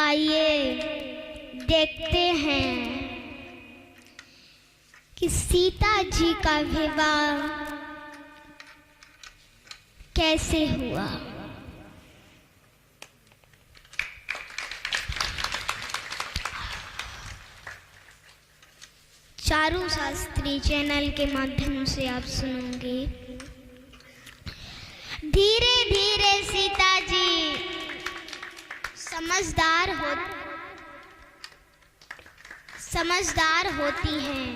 आइए देखते हैं कि सीता जी का विवाह कैसे हुआ। चारू शास्त्री चैनल के माध्यम से आप सुनोगे। धीरे धीरे सीता जी समझदार होती हैं।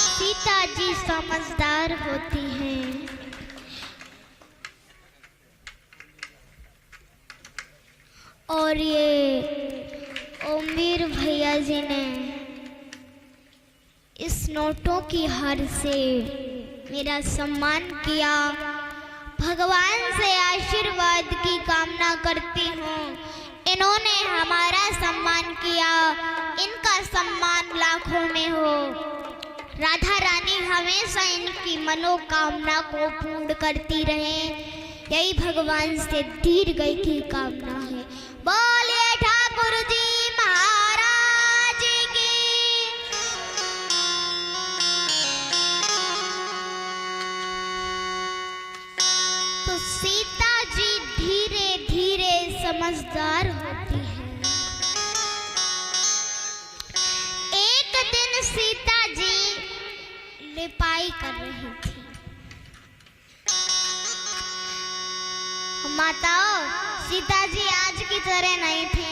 सीता जी समझदार होती हैं और ये ओमवीर भैया जी ने इस नोटों की हार से मेरा सम्मान किया। भगवान से आशीर्वाद की कामना करती हूँ। इन्होंने हमारा सम्मान किया, इनका सम्मान लाखों में हो। राधा रानी हमेशा इनकी मनोकामना को पूर्ण करती रहे, यही भगवान से दीर्घायु की कामना है। बोलिए ठाकुर जी महाराज की। तो सीता जी धीरे धीरे समझदार होती है। एक दिन सीता जी लिपाई कर रही थी। माताओं, सीता जी आज की तरह नहीं थी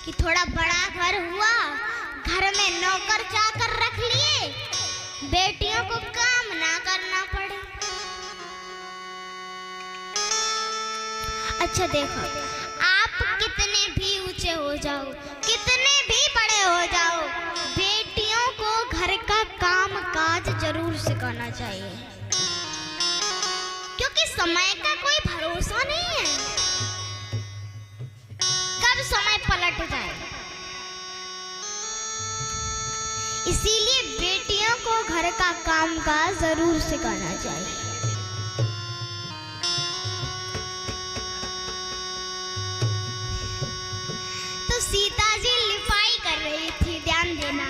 कि थोड़ा बड़ा घर हुआ, घर में नौकर चाकर रख लिए, बेटियों को काम ना करना पड़े। अच्छा देखो, आप कितने भी ऊंचे हो जाओ, कितने भी बड़े हो जाओ, बेटियों को घर का काम काज जरूर सिखाना चाहिए, क्योंकि समय का कोई भरोसा नहीं है, कब समय पलट जाए। इसीलिए बेटियों को घर का काम काज जरूर सिखाना चाहिए। तो सीता जी लिपाई कर रही थी, ध्यान देना।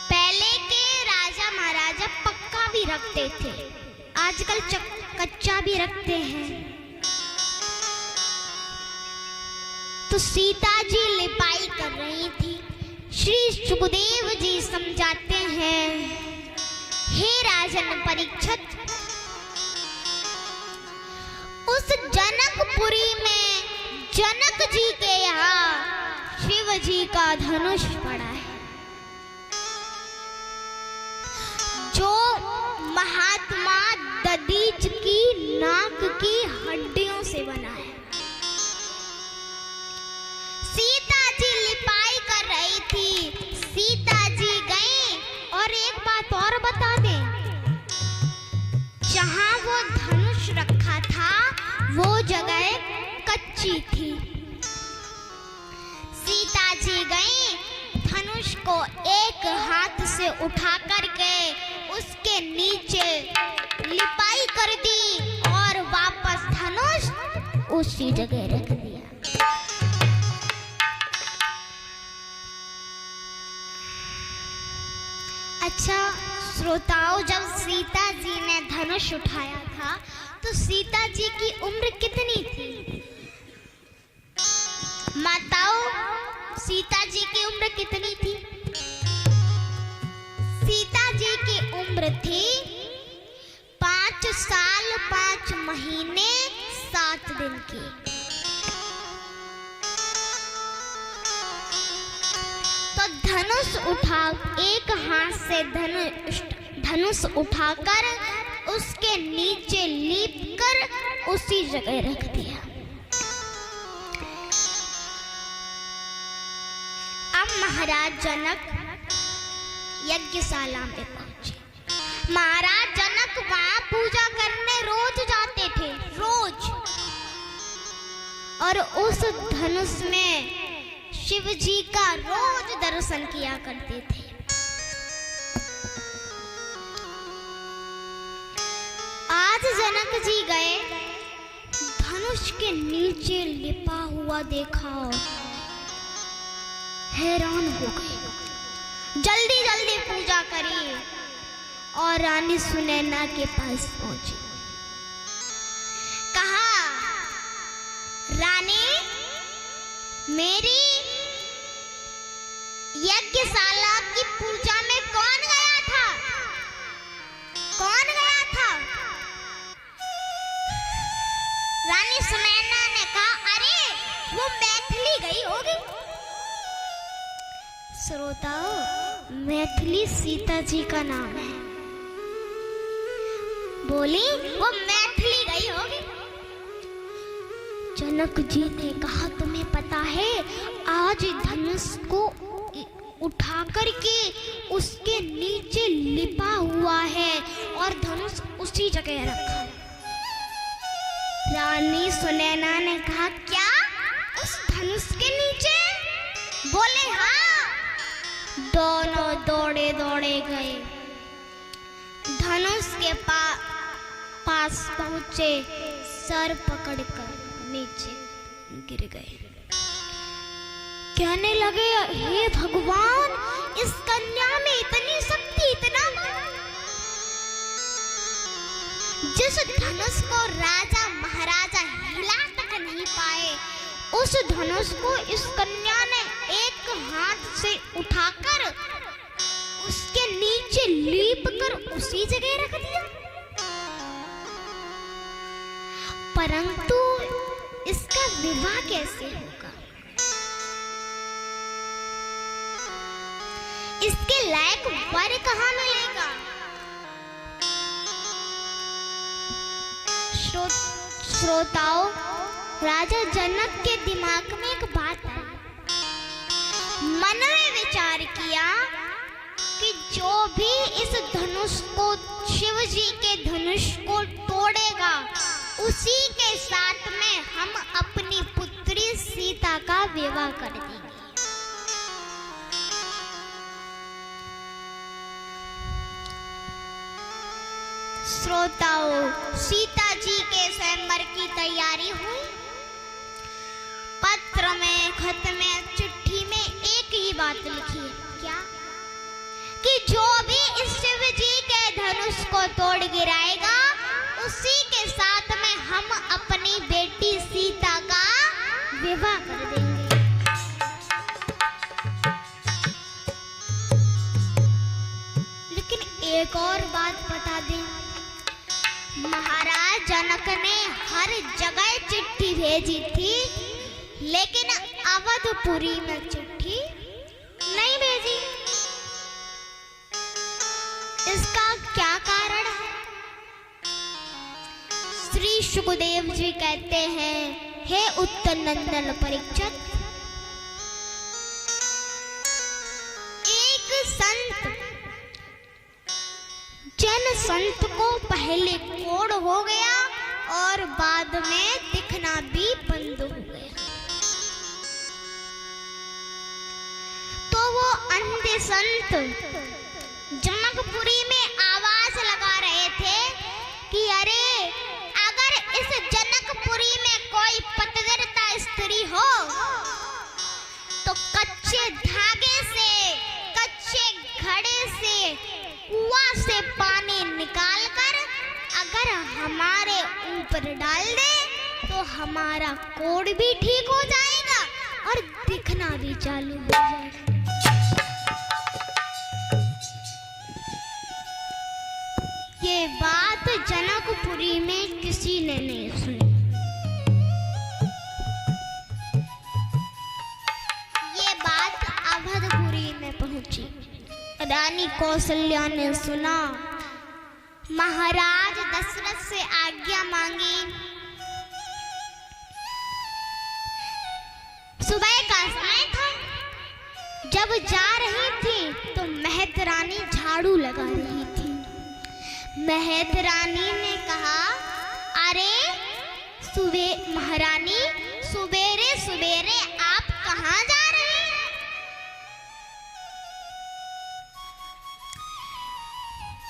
पहले के राजा महाराजा पक्का भी रखते थे, आजकल कच्चा भी रखते हैं। तो सीता जी लिपाई कर रही थी। श्री सुखदेव जी समझाते हैं, हे राजन परीक्षित, उस जनकपुरी में जनक जी के यहाँ शिव जी का धनुष पड़ा है, जो महात्मा दधीच की नाक की हड्डियों से बना है। सीता जी लिपाई कर रही थी। सीता जी गई और एक बात और बता दें, जहां वो धनुष रखा था वो जगह कच्ची थी। सीता जी गई, धनुष को एक हाथ से उठा करके उसके नीचे लिपाई कर दी और वापस धनुष उसी जगह रख दिया। अच्छा श्रोताओं, जब सीता जी ने धनुष उठाया था तो सीता जी की उम्र कितनी थी? माताओं, सीता जी की उम्र कितनी थी? सीता जी की उम्र थी 5 साल 5 महीने 7 दिन की। तो धनुष एक हाथ से धनुष उठाकर उसके नीचे लीप कर उसी जगह रख दिया। अब महाराज जनक यज्ञशाला में पहुंचे। महाराज जनक वहां पूजा करने रोज जाते थे, रोज। और उस धनुष में शिव जी का रोज दर्शन दर्शन किया करते थे। आज जनक जी गए, धनुष के नीचे लिपा हुआ देखा, हैरान हो गए। जल्दी जल्दी पूजा करी और रानी सुनैना के पास पहुंची। कहा, रानी, मेरी यज्ञशाला की पूजा में कौन गया था? कौन गया था? रानी सुनैना ने कहा, अरे वो मैथिली गई होगी। श्रोताओ, मैथिली सीता जी का नाम है। बोली, वो मैथिली गई होगी। जनक जी ने कहा, तुम्हें पता है आज धनुष को उठा करके उसके नीचे लिपा हुआ है और धनुष उसी जगह रखा। रानी सुनैना ने कहा, क्या उस धनुष के नीचे? बोले, हाँ। दोनों दौड़े दौड़े गए, धनुष के पास पहुंचे, सर पकड़कर नीचे गिर गए। कहने लगे, हे भगवान, इस कन्या में इतनी शक्ति, इतना जिस धनुष को राजा महाराजा हिला तक नहीं पाए, उस धनुष को इस कन्या ने एक हाथ से उठाकर उसके नीचे लीप कर उसी जगह रख दिया। परंतु इसका विवाह कैसे होगा? इसके लायक वर कहाँ मिलेगा? श्रोताओं, राजा जनक के दिमाग में एक बात आई। मन में विचार किया कि जो भी इस धनुष को, शिव जी के धनुष को तोड़ेगा, उसी के साथ में हम अपनी पुत्री सीता का विवाह कर देंगे। श्रोताओं, सीता जी के स्वयंवर की तैयारी हुई। पत्र में, खत में, चिट्ठी में एक ही बात लिखी है, क्या? कि जो भी इस शिव जी के धनुष को तोड़ गिराएगा, उसी के साथ में हम अपनी बेटी सीता का विवाह कर देंगे। लेकिन एक और बात बता दें, महाराज जनक ने हर जगह चिट्ठी भेजी थी, लेकिन अवधपुरी में चिट्ठी नहीं भेजी। इसका क्या कारण है? श्री सुखदेव जी कहते हैं, हे उत्तर नंदन परीक्षित, एक संत जन संत को पहले कोढ़ हो गया और बाद में दिखना भी बंद हो गया। तो वो अंधे संत जनकपुरी में आवाज लगा रहे थे कि अरे, अगर इस जनकपुरी में कोई पतिव्रता स्त्री हो तो कच्चे धागे से, कच्चे घड़े से, कुआं से पानी निकालकर अगर हमारे ऊपर डाल दे तो हमारा कोढ़ भी ठीक हो जाएगा और दिखना भी चालू हो जाएगा। ये बात जनकपुरी में किसी ने नहीं सुनी। ये बात अवधपुरी में पहुंची। रानी कौशल्या ने सुना, महाराज दशरथ से आज्ञा मांगी। सुबह का समय था, जब जा रही थी तो महत रानी झाड़ू लगा रही थी। महत रानी ने कहा, अरे महारानी, सुबेरे सुबेरे आप कहाँ जा रहे हैं?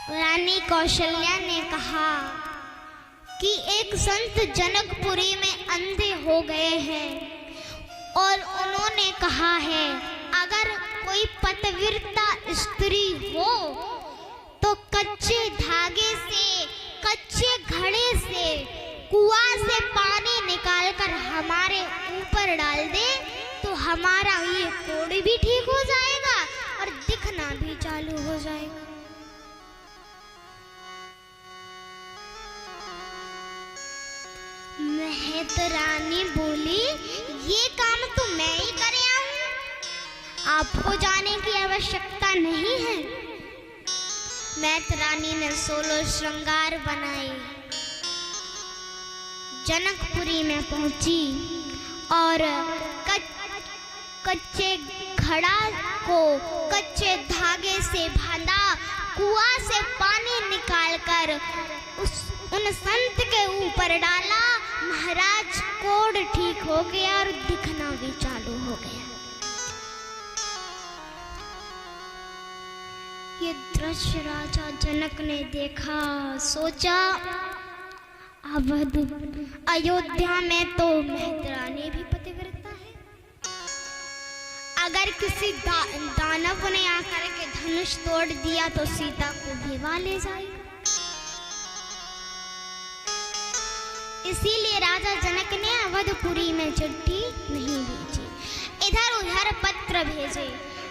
रानी कौशल्या ने कहा कि एक संत जनकपुरी में अंधे हो गए हैं और उन्होंने कहा है अगर कोई पतिव्रता स्त्री हो तो कच्चे धागे से, कच्चे घड़े से, कुआं से पानी निकालकर हमारे ऊपर डाल दे तो हमारा ये कोढ़ भी ठीक हो जाएगा और दिखना भी चालू हो जाएगा। महतरानी बोली, ये काम तो मैं ही कर आऊं, आपको जाने की आवश्यकता नहीं है। महतरानी ने 16 श्रृंगार बनाए, जनकपुरी में पहुंची और कच्चे घड़ा को कच्चे धागे से बांधा, कुआं से पानी निकालकर उन संत के ऊपर डाला। महाराज कोढ़ ठीक हो गया और दिखना भी चालू हो गया। ये दृश्य राजा जनक ने देखा, सोचा अयोध्या में तो महतरानी भी पतिव्रता है, अगर किसी दानव ने आकर के धनुष तोड़ दिया तो सीता को विवाह ले जाएगा। इसीलिए राजा जनक ने अवधपुरी में चिट्ठी नहीं भेजी, इधर उधर पत्र भेजे।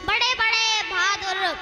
बड़े बड़े बहादुर